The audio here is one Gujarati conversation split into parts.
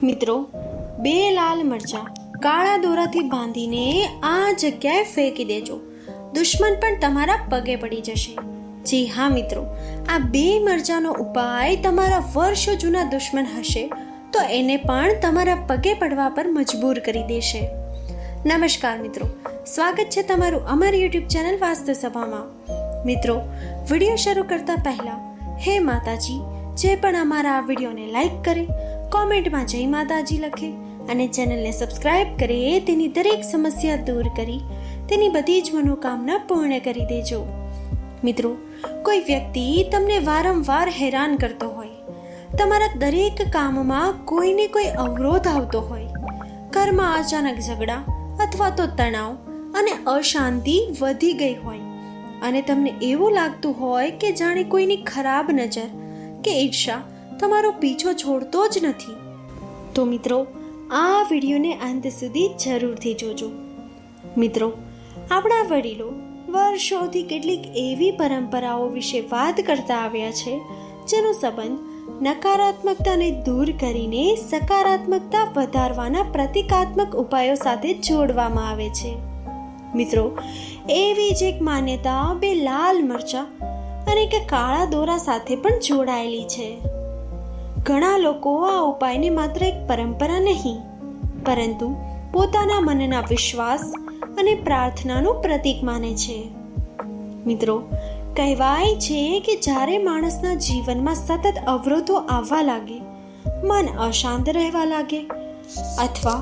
મિત્રો, બે લાલ મરચાં કાળા દોરાથી બાંધીને આ જગ્યાએ ફેંકી દેજો. દુશ્મન પણ તમારા પગે પડી જશે. જી હા મિત્રો, આ બે મરચાંનો ઉપાય તમારા વર્ષો જૂના દુશ્મન હશે તો એને પણ તમારા પગે પડવા પર મજબૂર કરી દેશે. નમસ્કાર મિત્રો, સ્વાગત છે તમારું અમારી યુટ્યુબ ચેનલ વાસ્તુ સભામાં. મિત્રો, વિડીયો શરૂ કરતા પહેલા હે માતાજી, જે પણ અમારા આ વિડીયોને લાઈક કરે, કોમેન્ટમાં જય માતાજી લખે અને ચેનલને સબસ્ક્રાઇબ કરે, તેની દરેક સમસ્યા દૂર કરી તેની બધી જ મનોકામના પૂર્ણ કરી દેજો. મિત્રો, કોઈ વ્યક્તિ તમને વારંવાર હેરાન કરતો હોય, તમારા દરેક કામમાં કોઈને કોઈ અવરોધ આવતો હોય, ઘરમાં અચાનક ઝઘડા અથવા તો તણાવ અને અશાંતિ વધી ગઈ હોય અને તમને એવું લાગતું હોય કે જાણે કોઈની ખરાબ નજર કે ઈર્ષા તમારો પીછો છોડતો જ નથી, તો મિત્રો આ વિડીયોને અંત સુધી જરૂરથી જોજો. મિત્રો, આપણા વડીલો વર્ષોથી કેટલીક એવી પરંપરાઓ વિશે વાત કરતા આવ્યા છે જેનો સંબંધ નકારાત્મકતાને દૂર કરીને સકારાત્મકતા વધારવાના પ્રતિકાત્મક ઉપાયો સાથે જોડવામાં આવે છે. મિત્રો, એવી જ એક માન્યતા બે લાલ મરચાં અને કે કાળા દોરા સાથે પણ જોડાયેલી છે. ઘણા લોકો આ ઉપાયને માત્ર એક પરંપરા નહીં, પરંતુ પોતાના મનના વિશ્વાસ અને પ્રાર્થનાનું પ્રતીક માને છે. મિત્રો, કહેવાય છે કે જ્યારે માણસના જીવનમાં સતત અવરોધો આવવા લાગે, મન અશાંત રહેવા લાગે અથવા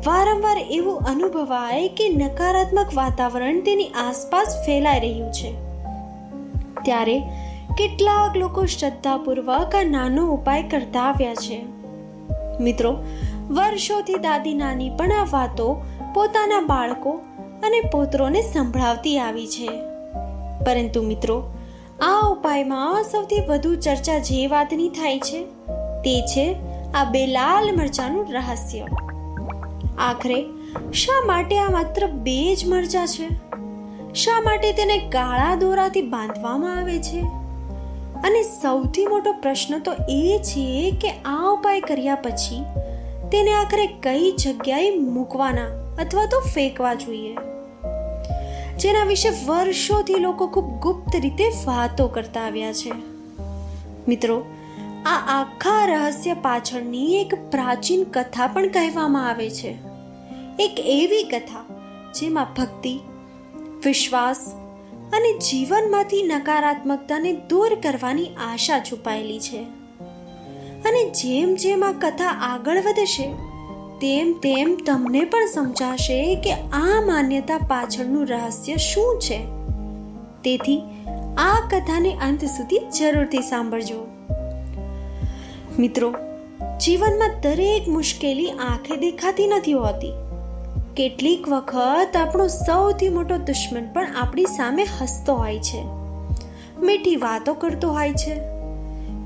વારંવાર એવું અનુભવાય કે નકારાત્મક વાતાવરણ તેની આસપાસ ફેલાઈ રહ્યું છે, ત્યારે કેટલાક લોકો શ્રદ્ધાપૂર્વક આ નાનો ઉપાય કરતા આવ્યા છે. મિત્રો, વર્ષોથી દાદી નાની પણ આ વાતો પોતાના બાળકો અને પુત્રોને સંભળાવતી આવી છે. પરંતુ મિત્રો, આ ઉપાયમાં સૌથી વધુ ચર્ચા જે વાતની થાય છે તે છે આ બે લાલ મરચાંનું રહસ્ય. આખરે શા માટે આ માત્ર બે જ મરચાં છે? શા માટે તેને કાળા દોરાથી બાંધવામાં આવે છે? અને સૌથી મોટો પ્રશ્ન તો એ છે કે આ ઉપાય કર્યા પછી તેને આખરે કઈ જગ્યાએ મૂકવાના અથવા તો ફેંકવા જોઈએ, જેના વિશે વર્ષોથી લોકો ખૂબ ગુપ્ત રીતે વાતો કરતા આવ્યા છે. મિત્રો, આ આખા રહસ્ય પાછળની એક પ્રાચીન કથા પણ કહેવામાં આવે છે. એક એવી કથા જેમાં ભક્તિ, વિશ્વાસ અને જીવનમાંથી નકારાત્મકતાને દૂર કરવાની આશા છુપાયેલી છે. અને જેમ જેમ આ કથા આગળ વધશે તેમ તેમ તમને પણ સમજાશે કે આ માન્યતા પાછળનું રહસ્ય શું છે. તેથી આ કથાને અંત સુધી જરૂરથી સાંભળજો. મિત્રો, જીવનમાં દરેક મુશ્કેલી આંખે દેખાતી નથી હોતી. કેટલીક વખત આપણો સૌથી મોટો દુશ્મન પણ આપણી સામે હસતો હોય છે, મીઠી વાતો કરતો હોય છે,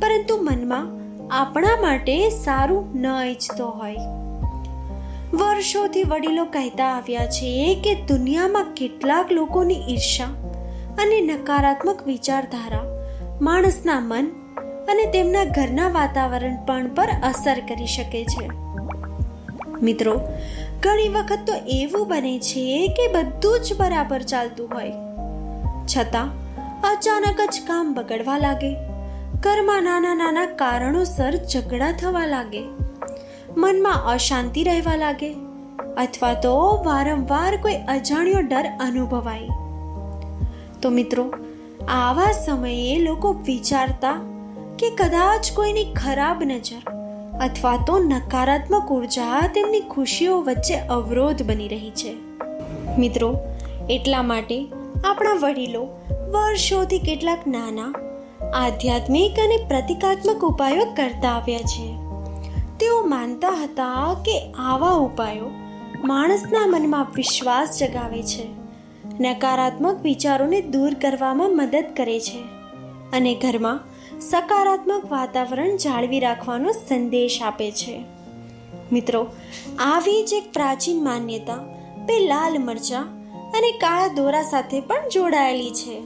પરંતુ મનમાં આપણા માટે સારું ન ઈચ્છતો હોય. વર્ષોથી વડીલો કહેતા આવ્યા છે કે દુનિયામાં કેટલાક લોકોની ઈર્ષા અને નકારાત્મક વિચારધારા માણસના મન અને તેમના ઘરના વાતાવરણ પર અસર કરી શકે છે. મિત્રો, ઘણી વખત તો એવું બને છે કે બધું જ બરાબર ચાલતું હોય, છતાં અચાનક જ કામ બગડવા લાગે, ઘરમાં નાના નાના કારણોસર ઝઘડા થવા લાગે, મનમાં અશાંતિ રહેવા લાગે અથવા તો વારંવાર કોઈ અજાણ્યો ડર અનુભવાય. તો મિત્રો, આવા સમયે લોકો વિચારતા કે કદાચ કોઈની ખરાબ નજર અથવા તો નકારાત્મક ઉર્જા તેમની ખુશીઓ વચ્ચે અવરોધ બની રહી છે. મિત્રો, એટલા માટે આપણા વડીલો વર્ષોથી કેટલાક નાના આધ્યાત્મિક અને પ્રતિકાત્મક ઉપાયો કરતા આવ્યા છે. તેઓ માનતા હતા કે આવા ઉપાયો માણસના મનમાં વિશ્વાસ જગાવે છે, નકારાત્મક વિચારોને દૂર કરવામાં મદદ કરે છે અને ઘરમાં સકારાત્મક વાતાવરણ જાળવી રાખવાનો સંદેશ આપે છે. મિત્રો, આવી જ એક પ્રાચીન માન્યતા બે લાલ મરચાં અને કાળા દોરા સાથે પણ જોડાયેલી છે.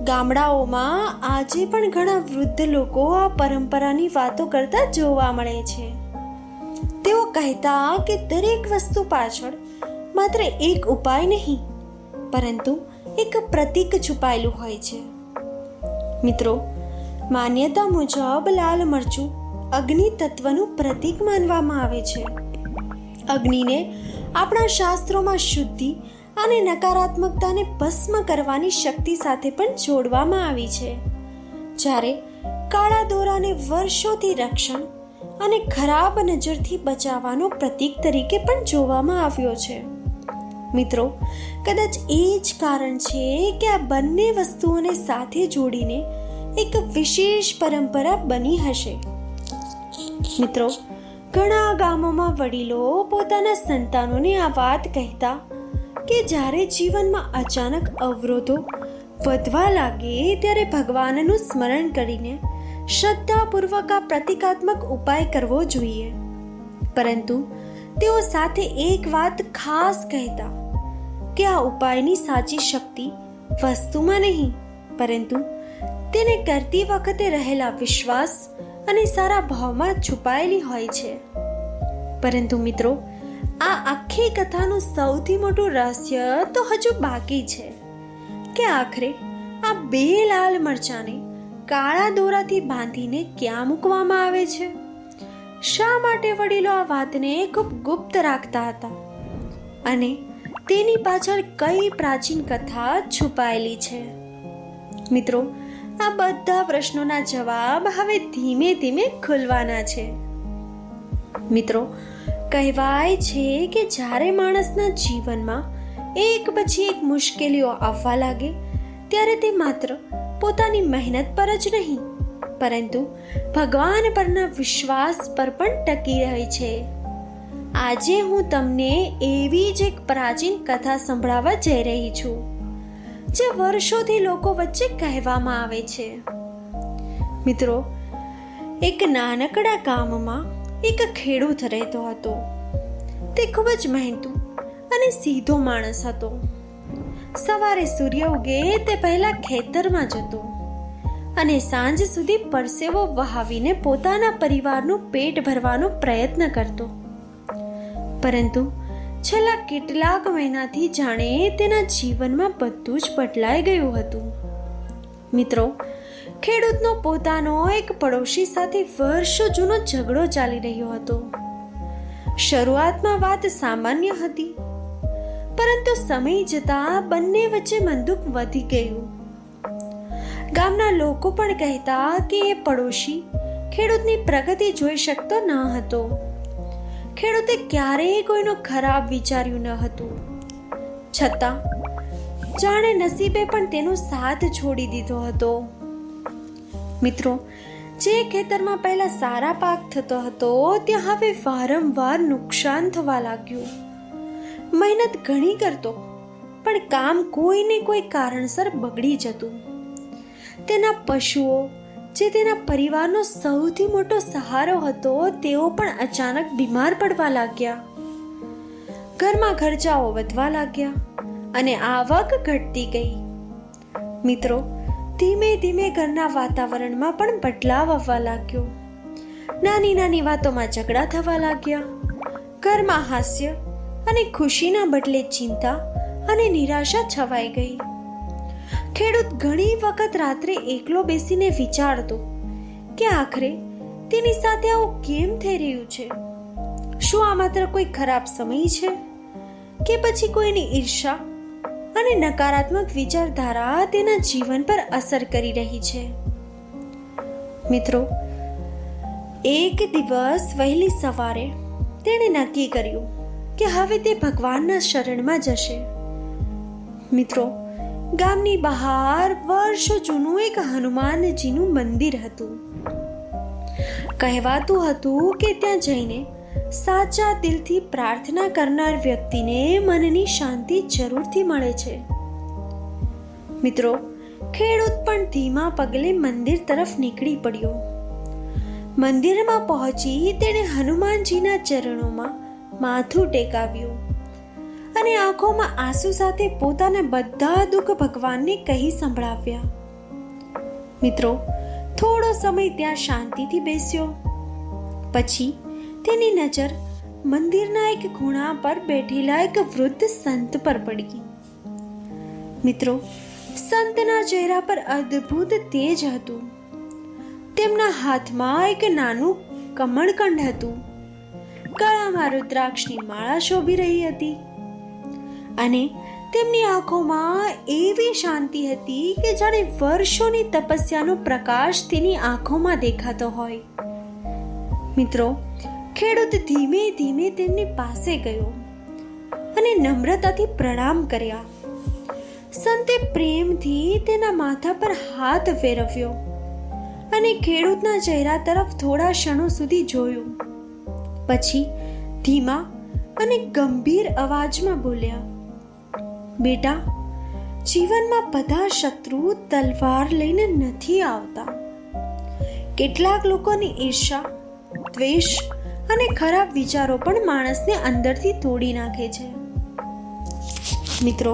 ગામડાઓમાં આજે પણ ઘણા વૃદ્ધ લોકો આ પરંપરાની વાતો કરતા જોવા મળે છે. તેઓ કહેતા કે દરેક વસ્તુ પાછળ માત્ર એક ઉપાય નહીં, પરંતુ એક પ્રતીક છુપાયેલું હોય છે. મિત્રો, માન્યતા મુજબ લાલ મરચું અગ્નિ તત્વનું પ્રતીક માનવામાં આવે છે. અગ્નિને આપણા શાસ્ત્રોમાં શુદ્ધિ અને નકારાત્મકતાને ભસ્મ કરવાની શક્તિ સાથે પણ જોડવામાં આવી છે. જ્યારે કાળા દોરાને વર્ષોથી રક્ષણ અને ખરાબ નજરથી બચાવવાનો પ્રતીક તરીકે પણ જોવામાં આવ્યો છે. મિત્રો, કદાચ એ જ કારણ છે કે આ બંને વસ્તુઓને સાથે જોડીને એક વિશેષ પરંપરા બની હશે. મિત્રો, ઘણા ગામોમાં વડીલો પોતાના સંતાનોને આ વાત કહેતા કે જ્યારે જીવનમાં અચાનક અવરોધો વધવા લાગે ત્યારે ભગવાનનું સ્મરણ કરીને શ્રદ્ધાપૂર્વક આ પ્રતિકાત્મક ઉપાય કરવો જોઈએ. પરંતુ તેઓ સાથે એક વાત ખાસ કહેતા કે આ ઉપાયની સાચી શક્તિ વસ્તુમાં નહીં, પરંતુ તેને કરતી વખતે રહેલા વિશ્વાસ અને સારા ભાવમાં છુપાયેલી હોય છે. પરંતુ મિત્રો, આ આખી કથાનું સૌથી મોટું રહસ્ય તો હજુ બાકી છે કે આખરે આ બે લાલ મરચાંને કાળા દોરાથી બાંધીને ક્યાં મૂકવામાં આવે છે. શા માટે વડીલો આ વાતને ખૂબ ગુપ્ત રાખતા હતા અને તેની પાછળ કઈ પ્રાચીન કથા છુપાયેલી છે? મિત્રો, આ બધા પ્રશ્નોના જવાબ હવે ધીમે ધીમે ખુલવાના છે. મિત્રો, કહેવાય છે કે જ્યારે માણસના જીવનમાં એક પછી એક મુશ્કેલીઓ આવવા લાગે ત્યારે તે માત્ર પોતાની મહેનત પર જ નહીં, પરંતુ ભગવાન પરના વિશ્વાસ પર પણ ટકી રહે છે. આજે હું તમને એવી જ એક પ્રાચીન કથા સંભળાવવા જઈ રહી છું, જે વર્ષોથી લોકો વચ્ચે કહેવામાં આવે છે. મિત્રો, એક નાનકડા ગામમાં એક ખેડૂત રહેતો હતો. તે ખૂબ જ મહેનતુ અને સીધો માણસ હતો. સવારે સૂર્ય ઉગે તે પહેલા ખેતરમાં જતો અને સાંજ સુધી પરસેવો વહાવીને પોતાના પરિવારનું પેટ ભરવાનો પ્રયત્ન કરતો. પરંતુ છેલ્લા કેટલાક મહિનાથી જાણે તેના જીવનમાં બધું જ બદલાઈ ગયું હતું. મિત્રો, ખેડૂતનો પોતાનો એક પડોશી સાથે વર્ષો જૂનો ઝઘડો ચાલી રહ્યો હતો. શરૂઆતમાં વાત સામાન્ય હતી, પરંતુ સમય જતાં બંને વચ્ચે મનદુખ વધી ગયું. ગામના લોકો પણ કહેતા કે એ પડોશી ખેડૂતની પ્રગતિ જોઈ શકતો ન હતો. ખેડૂતે ક્યારેય કોઈનું ખરાબ વિચાર્યું ન હતું, છતાં જાણે નસીબે પણ તેનો સાથ છોડી દીધો હતો. મિત્રો, જે ખેતરમાં પહેલા સારા પાક થતો હતો ત્યાં હવે વારંવાર નુકસાન થવા લાગ્યું. મહેનત ઘણી કરતો, પણ કામ કોઈને કોઈ કારણસર બગડી જતું. તેના પશુઓ, જે તેના પરિવારનો સૌથી મોટો સહારો હતો, તેઓ પણ અચાનક બીમાર પડવા લાગ્યા. ઘરમાં ખર્ચાઓ વધવા લાગ્યા અને આવક ઘટતી ગઈ. મિત્રો, ધીમે ધીમે ઘરના વાતાવરણમાં પણ બદલાવ આવવા લાગ્યો. નાની નાની વાતોમાં ઝઘડા થવા લાગ્યા. ઘરમાં હાસ્ય અને ખુશીના બદલે ચિંતા અને નિરાશા છવાઈ ગઈ. ખેડૂત ઘણી વખત રાત્રે એકલો બેસીને વિચારતો કે આખરે તેની સાથે આવું કેમ થઈ રહ્યું છે. શું આ માત્ર કોઈ ખરાબ સમય છે કે પછી કોઈની ઈર્ષા અને નકારાત્મક વિચારધારા તેના જીવન પર અસર કરી રહી છે? મિત્રો, એક દિવસ વહેલી સવારે તેણે નક્કી કર્યું કે હવે તે ભગવાનના શરણમાં જશે. મિત્રો, ગામની બહાર વર્ષો જૂનું એક હનુમાનજીનું મંદિર હતું. કહેવાતું હતું કે ત્યાં જઈને સાચા દિલથી પ્રાર્થના કરનાર વ્યક્તિને મનની શાંતિ જરૂરથી મળે છે. મિત્રો, ખેડૂત પણ ધીમા પગલે મંદિર તરફ નીકળી પડ્યો. મંદિરમાં પહોંચી તેણે હનુમાનજીના ચરણોમાં માથું ટેકાવ્યું અને આંખોમાં આંસુ સાથે પોતાના બધા દુઃખ ભગવાનને કહી સંભળાવ્યા. મિત્રો, થોડો સમય ત્યાં શાંતિથી બેસ્યો. પછી તેની નજર મંદિરના એક ખૂણા પર બેઠેલા એક વૃદ્ધ સંત પર પડી. મિત્રો, સંતના ચહેરા પર અદ્ભુત તેજ હતું. તેમના હાથમાં એક નાનું કમળકંડ હતું. ગળામાં રુદ્રાક્ષની માળા શોભી રહી હતી અને તેમની આંખોમાં એવી શાંતિ હતી કે જાણે વર્ષોની તપસ્યાનો પ્રકાશ તેની આંખોમાં દેખાતો હોય. મિત્રો, ખેડૂત ધીમે ધીમે તેમની પાસે ગયો અને નમ્રતાથી પ્રણામ કર્યા. સંતે પ્રેમથી તેના માથા પર હાથ ફેરવ્યો અને ખેડૂતના ચહેરા તરફ થોડા ક્ષણો સુધી જોયું. પછી ધીમા અને ગંભીર અવાજમાં બોલ્યા, બેટા, જીવનમાં બધા શત્રુ તલવાર લઈને નથી આવતા. કેટલાક લોકોની ઈર્ષા, દ્વેષ અને ખરાબ વિચારો પણ માણસને અંદરથી તોડી નાખે છે. મિત્રો,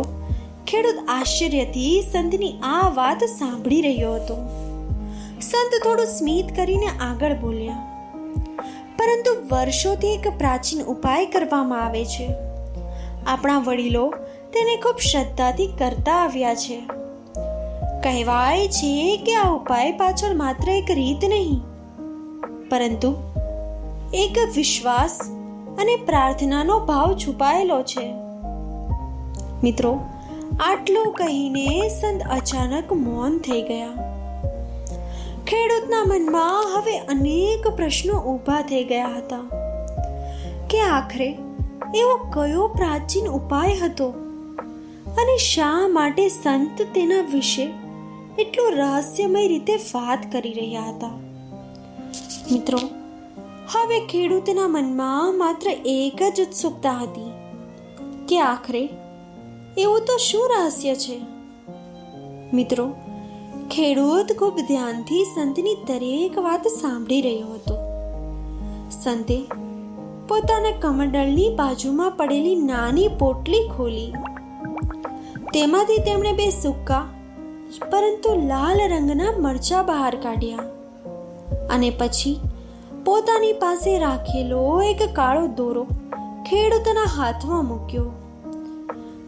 ખેડૂત આશ્ચર્યથી સંતની આ વાત સાંભળી રહ્યો હતો. સંત થોડું સ્મિત કરીને આગળ બોલ્યા, પરંતુ વર્ષોથી એક પ્રાચીન ઉપાય કરવામાં આવે છે. આપણા વડીલો તેને ખૂબ શ્રદ્ધાથી કરતા આવ્યા છે. કહેવાય છે કે આ ઉપાય પાછળ માત્ર એક રીત નહીં, પરંતુ એક વિશ્વાસ અને પ્રાર્થનાનો ભાવ છુપાયેલો છે. મિત્રો, આટલું કહીને સંત અચાનક મૌન થઈ ગયા. ખેડૂતના મનમાં હવે અનેક પ્રશ્નો ઊભા થઈ ગયા હતા કે આખરે એવો કયો પ્રાચીન ઉપાય હતો અને શા માટે સંત તેના વિશે એટલું રહસ્યમય રીતે વાત કરી રહ્યા હતા. મિત્રો, હવે ખેડૂતના મનમાં માત્ર એક જ ઉત્સુકતા હતી કે આખરે એવું તો શું રહસ્ય છે. મિત્રો, ખેડૂત ખૂબ ધ્યાનથી સંતની દરેક વાત સાંભળી રહ્યો હતો. સંતે પોતાના કમંડળની બાજુમાં પડેલી નાની પોટલી ખોલી. તેમાંથી તેમણે 2 સૂકા પરંતુ લાલ રંગના મરચાં બહાર કાઢ્યા અને પછી પોતાની પાસે રાખેલો એક કાળો દોરો ખેડૂતના હાથમાં મૂક્યો.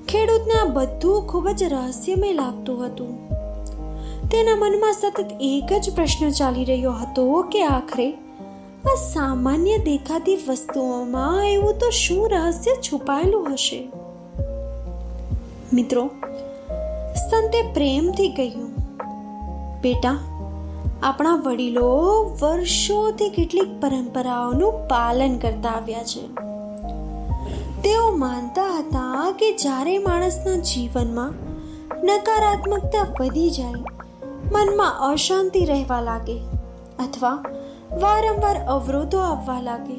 ખેડૂતને આ બધું ખૂબ જ રહસ્યમય લાગતું હતું. તેના મનમાં સતત એક જ પ્રશ્ન ચાલી રહ્યો હતો કે આખરે આ સામાન્ય દેખાતી વસ્તુઓમાં એવું તો શું રહસ્ય છુપાયેલું હશે. મિત્રો, સંતે પ્રેમથી કહ્યું, બેટા, આપણા વડીલો વર્ષોથી કેટલીક પરંપરાઓનું પાલન કરતા આવ્યા છે. તેઓ માનતા હતા કે જ્યારે માણસના જીવનમાં નકારાત્મકતા વધી જાય, મનમાં અશાંતિ રહેવા લાગે અથવા વારંવાર અવરોધો આવવા લાગે,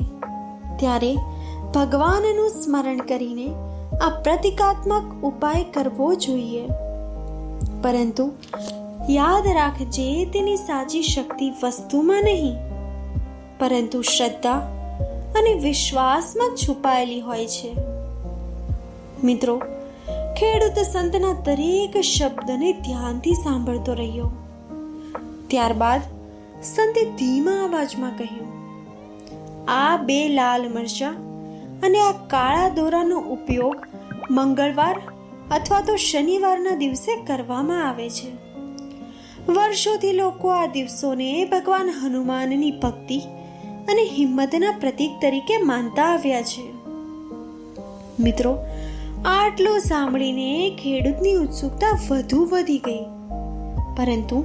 ત્યારે ભગવાનનું સ્મરણ કરીને આ પ્રતિકાત્મક ઉપાય કરવો જોઈએ. પરંતુ યાદ રાખજે, તેની સાચી શક્તિ વસ્તુમાં નહીં, પરંતુ શ્રદ્ધા અને વિશ્વાસમાં છુપાયેલી હોય છે. મિત્રો, ખેડૂત સંતના દરેક શબ્દને ધ્યાનથી સાંભળતો રહ્યો. ત્યારબાદ સંતે ધીમા અવાજમાં કહ્યું, આ 2 લાલ મરચાં અને આ કાળા દોરાનો ઉપયોગ મંગળવાર અથવા તો શનિવારના દિવસે કરવામાં આવે છે. વર્ષોથી લોકો આ દિવસોને ભગવાન હનુમાનની ભક્તિ અને હિંમતના પ્રતીક તરીકે માનતા આવ્યા છે. મિત્રો, આટલું સાંભળીને ખેડૂતની ઉત્સુકતા વધુ વધી ગઈ, પરંતુ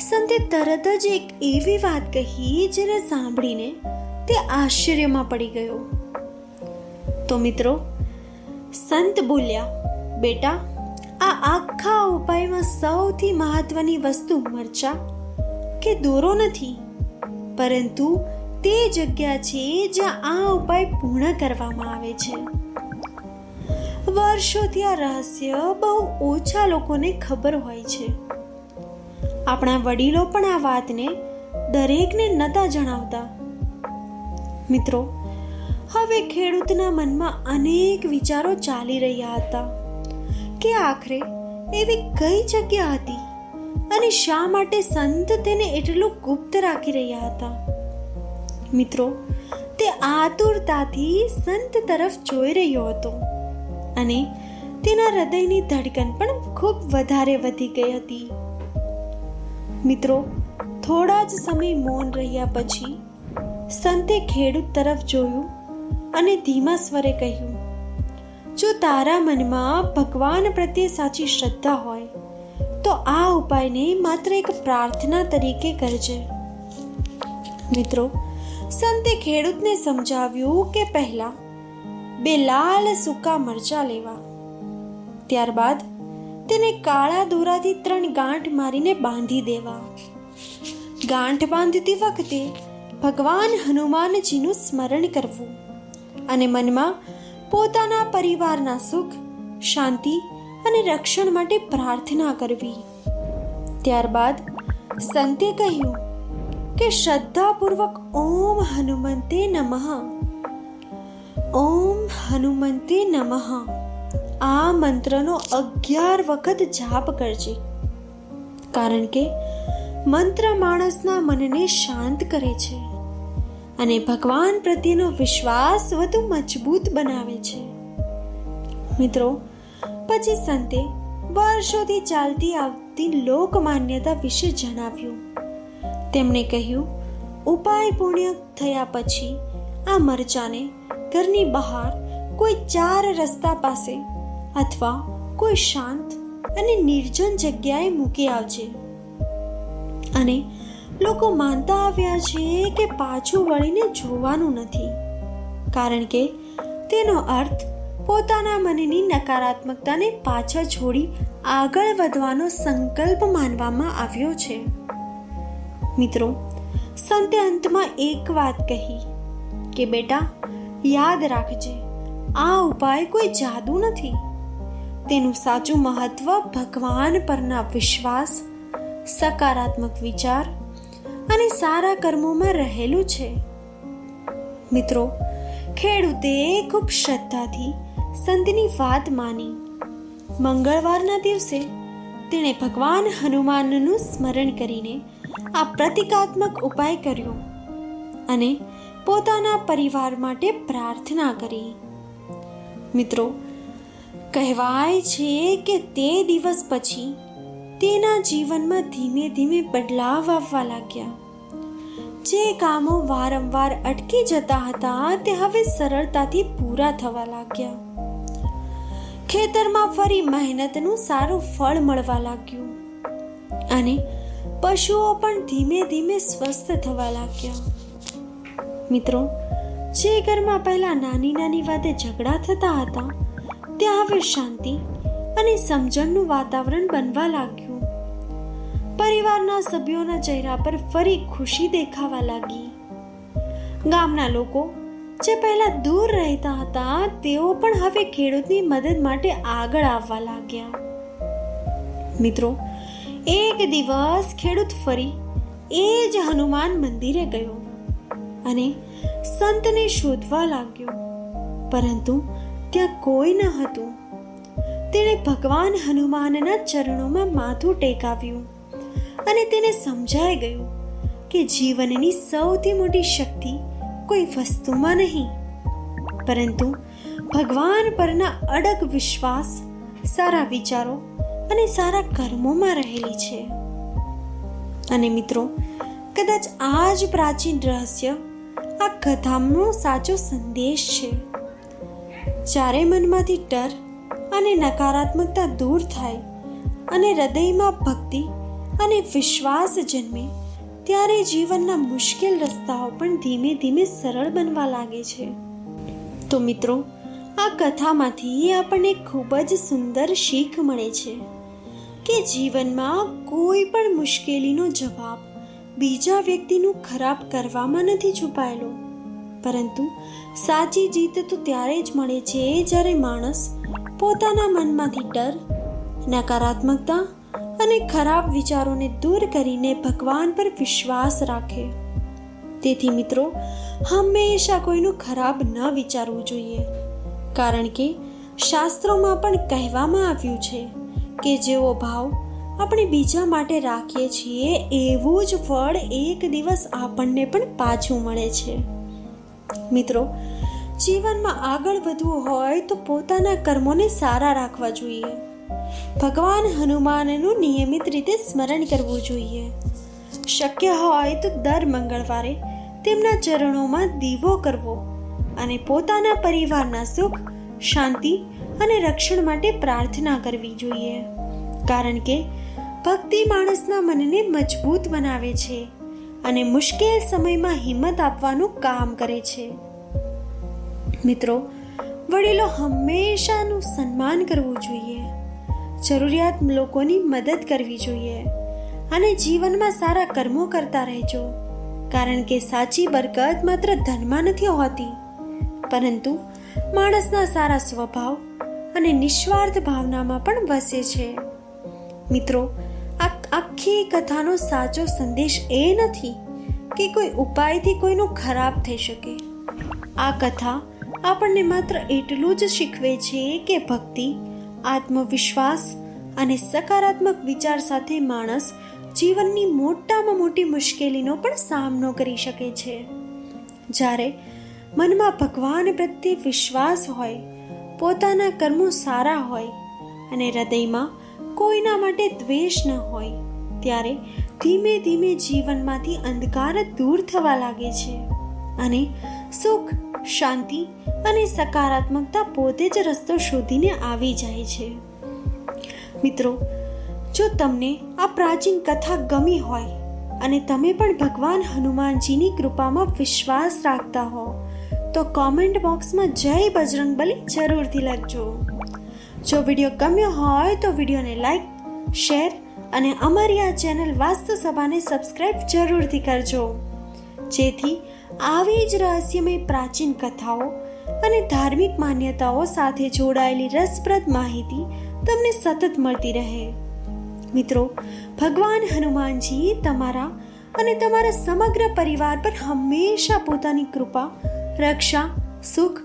સંતે તરત જ એક એવી વાત કહી જેને સાંભળીને તે આશ્ચર્યમાં પડી ગયો. તો મિત્રો, સંત બોલ્યા, બેટા, આ આખા ઉપાયમાં સૌથી મહત્વની વસ્તુ મરચાં કે દોરો નથી, પરંતુ તે જગ્યા છે જ્યાં આ ઉપાય પૂર્ણ કરવામાં આવે છે. વર્ષોથી આ રહસ્ય બહુ ઓછા લોકોને ખબર હોય છે. આપણા વડીલો પણ આ વાતને દરેકને નહોતા જણાવતા. મિત્રો, હવે ખેડૂતના મનમાં અનેક વિચારો ચાલી રહ્યા હતા કે આખરે એવી કઈ જગ્યા હતી અને શા માટે સંત તેને એટલું ગુપ્ત રાખી રહ્યા હતા. મિત્રો, તે આતુરતાથી સંત તરફ જોઈ રહ્યો હતો અને તેના હૃદયની ધડકન પણ ખૂબ વધારે વધી ગઈ હતી. મિત્રો, થોડા જ સમય મૌન રહ્યા પછી સંતે ખેડૂત તરફ જોયું અને ધીમા સ્વરે કહ્યું, જો તારા મનમાં ભગવાન પ્રત્યે સાચી શ્રદ્ધા હોય તો આ ઉપાયને માત્ર એક પ્રાર્થના તરીકે કરજે. મિત્રો, સંતે ખેડૂતને સમજાવ્યું કે પહેલા 2 લાલ સૂકા મરચાં લેવા, ત્યારબાદ તેને કાળા દોરાથી 3 ગાંઠ મારીને બાંધી દેવા. ગાંઠ બાંધતી વખતે ભગવાન હનુમાનજીનું સ્મરણ કરવું અને મનમાં પોતાના પરિવારના સુખ, શાંતિ અને રક્ષણ માટે પ્રાર્થના કરવી. ત્યારબાદ સંતે કહ્યું કે શ્રદ્ધાપૂર્વક ઓમ હનુમંતે નમઃ, ઓમ હનુમંતે નમઃ આ મંત્રનો 11 વખત જાપ કરજે, કારણ કે મંત્ર માણસના મનને શાંત કરે છે અને ભગવાન પ્રત્યેનો વિશ્વાસ વધુ મજબૂત બનાવે છે. મિત્રો, પછી સંતે વર્ષોથી ચાલતી આવતી લોકમાન્યતા વિશે જણાવ્યું. તેમણે કહ્યું, ઉપાય પૂર્ણ થયા પછી આ મરચાને ઘરની બહાર કોઈ 4 રસ્તા પાસે અથવા કોઈ શાંત અને નિર્જન જગ્યાએ મૂકી આવજે. અને લોકો માનતા આવ્યા છે કે પાછું વળીને જોવાનું નથી, કારણ કે તેનો અર્થ પોતાના મનની નકારાત્મકતાને પાછળ છોડી આગળ વધવાનો સંકલ્પ માનવામાં આવ્યો છે. મિત્રો, સંતે અંતમાં એક વાત કહી કે બેટા, યાદ રાખજે, આ ઉપાય કોઈ જાદુ નથી. તેનું સાચું મહત્વ ભગવાન પરના વિશ્વાસ, સકારાત્મક વિચાર અને સારા કર્મોમાં રહેલું છે. મિત્રો, ખેડૂતે ખૂબ શ્રદ્ધાથી સંતની વાત માની. મંગળવારના દિવસે તેણે ભગવાન હનુમાનનું સ્મરણ કરીને આ પ્રતિકાત્મક ઉપાય કર્યો અને પોતાના પરિવાર માટે પ્રાર્થના કરી. મિત્રો, કહેવાય છે કે તે દિવસ પછી તેના જીવનમાં ધીમે ધીમે બદલાવ આવવા લાગ્યા. જે કામો વારંવાર અટકી જતા હતા તે હવે સરળતાથી પૂરા થવા લાગ્યા. ખેતરમાં ફરી મહેનતનું સારું ફળ મળવા લાગ્યું અને પશુઓ પણ ધીમે ધીમે સ્વસ્થ થવા લાગ્યા. મિત્રો, જે ઘરમાં પહેલા નાની નાની વાતે ઝઘડા થતા હતા ત્યાં હવે શાંતિ અને સમજણનું વાતાવરણ બનવા લાગ્યું. પરિવારના સભ્યોના ચહેરા પર ફરી ખુશી દેખાવા લાગી. ગામના લોકો જે પહેલા દૂર રહેતા હતા તેઓ પણ હવે ખેડૂતની મદદ માટે આગળ આવવા લાગ્યા. મિત્રો, એક દિવસ ખેડૂત ફરી એ જ હનુમાન મંદિરે ગયો અને સંતને શોધવા લાગ્યો, પરંતુ ત્યાં કોઈ ન હતું. તેણે ભગવાન હનુમાનના ચરણોમાં માથું ટેકાવ્યું અને તેને સમજાઈ ગયું કે જીવનની સૌથી મોટી શક્તિ કોઈ વસ્તુમાં નહીં, પરંતુ ભગવાન પરના અડગ વિશ્વાસ, સારા વિચારો અને સારા કર્મોમાં રહેલી છે. અને મિત્રો, કદાચ આ જ પ્રાચીન રહસ્ય આ કથાનો સાચો સંદેશ છે. જ્યારે મનમાંથી ડર અને નકારાત્મકતા દૂર થાય અને હૃદયમાં ભક્તિ અને વિશ્વાસ જન્મે ત્યારે જીવનના મુશ્કેલ રસ્તાઓ પણ ધીમે ધીમે સરળ બનવા લાગે છે. તો મિત્રો, આ કથામાંથી આપણને ખૂબ જ સુંદર શીખ મળે છે કે જીવનમાં કોઈ પણ મુશ્કેલીનો જવાબ બીજા વ્યક્તિનું ખરાબ કરવામાં નથી છુપાયેલો, પરંતુ સાચી જીત તો ત્યારે જ મળે છે જ્યારે માણસ પોતાના મનમાંથી ડર, નકારાત્મકતા અને ખરાબ વિચારોને દૂર કરીને ભગવાન પર વિશ્વાસ રાખે. તેથી મિત્રો, હંમેશા કોઈનું ખરાબ ન વિચારવું જોઈએ, કારણ કે શાસ્ત્રોમાં પણ કહેવામાં આવ્યું છે કે જેવો ભાવ આપણે બીજા માટે રાખીએ છીએ એવું જ ફળ એક દિવસ આપણને પણ પાછું મળે છે. મિત્રો, જીવનમાં આગળ વધવું હોય તો પોતાના કર્મોને સારા રાખવા જોઈએ. ભગવાન હનુમાનનું નિયમિત રીતે સ્મરણ કરવું જોઈએ. શક્ય હોય તો દર મંગળવારે તેમના ચરણોમાં દીવો કરવો અને પોતાના પરિવારના સુખ, શાંતિ અને રક્ષણ માટે પ્રાર્થના કરવી જોઈએ. કારણ કે ભક્તિ માણસના મનને મજબૂત બનાવે છે અને મુશ્કેલ સમયમાં હિંમત આપવાનું કામ કરે છે. મિત્રો, વડીલો હંમેશાનું સન્માન કરવું જોઈએ, જરૂરિયાત લોકોની મદદ કરવી જોઈએ અને જીવનમાં સારા કર્મો કરતા રહેજો. કારણ કે સાચી બરકત માત્ર ધનમાં નથી હોતી, પરંતુ માણસના સારા સ્વભાવ અને નિસ્વાર્થ ભાવનામાં પણ વસે છે. મિત્રો, આ આખી કથાનો સાચો સંદેશ એ નથી કે કોઈ ઉપાયથી કોઈનું ખરાબ થઈ શકે. આ કથા આપણને માત્ર એટલું જ શીખવે છે કે ભક્તિ, આત્મવિશ્વાસ અને સકારાત્મક વિચાર સાથે માણસ જીવનની મોટામાં મોટી મુશ્કેલીનો પણ સામનો કરી શકે છે. જ્યારે મનમાં ભગવાન પ્રત્યે વિશ્વાસ હોય, પોતાના કર્મો સારા હોય અને હૃદયમાં કોઈના માટે દ્વેષ ન હોય, ત્યારે ધીમે ધીમે જીવનમાંથી અંધકાર દૂર થવા લાગે છે અને સુખ, શાંતિ અને સકારાત્મકતા પોતે જ રસ્તો શોધીને આવી જાય છે. મિત્રો, જો તમને આ પ્રાચીન કથા ગમી હોય અને તમે પણ ભગવાન હનુમાનજીની કૃપામાં વિશ્વાસ રાખતા હો તો કોમેન્ટ બોક્સમાં જય બજરંગબલી જરૂરથી લખજો. જો વિડીયો ગમ્યો હોય તો વિડીયોને લાઈક, શેર અને અમારી આ ચેનલ વાસ્તુ સભાને સબસ્ક્રાઈબ જરૂરથી કરજો, જેથી આવી જ રહસ્યમય પ્રાચીન કથાઓ અને ધાર્મિક માન્યતાઓ સાથે જોડાયેલી રસપ્રદ માહિતી તમને સતત મળતી રહે. મિત્રો, ભગવાન હનુમાનજી તમારા અને તમારા સમગ્ર પરિવાર પર હંમેશા પોતાની કૃપા, રક્ષા, સુખ,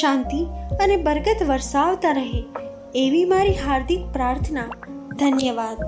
શાંતિ અને બરકત વરસાવતા રહે એવી મારી હાર્દિક પ્રાર્થના. ધન્યવાદ.